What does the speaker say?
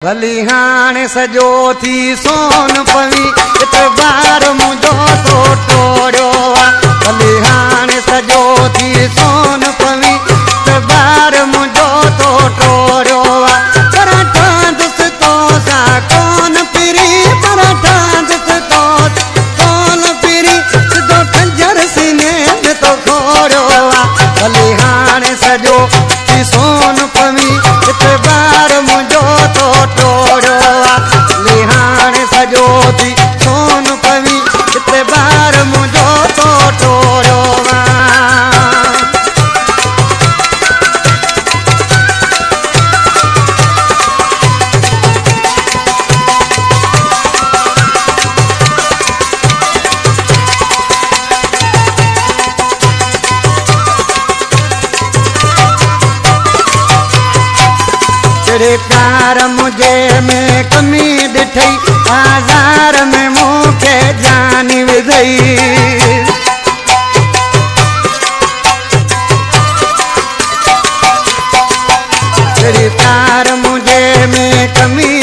बलिहाने सजो थी सोन पवी इतबार मुझो तो टोड़ो बलिहाने सजो थी सोन पवी इतबार मुझो तो टोड़ो पराठा दुस तो सा कौन पिरी पराठा दुस तो कौन पिरी सिधो खंजर सीने में तो खोड़ो बलिहाने सजो थी सोन पवी इतबार मुझो तो टोड़ो लिहाने सजो थी सोन पवी इतबार मुझो तो टोड़ो तेरे प्यार मुझे में कमी दिठई आज़ार में मुखे जान विधई तेरे प्यार मुझे में कमी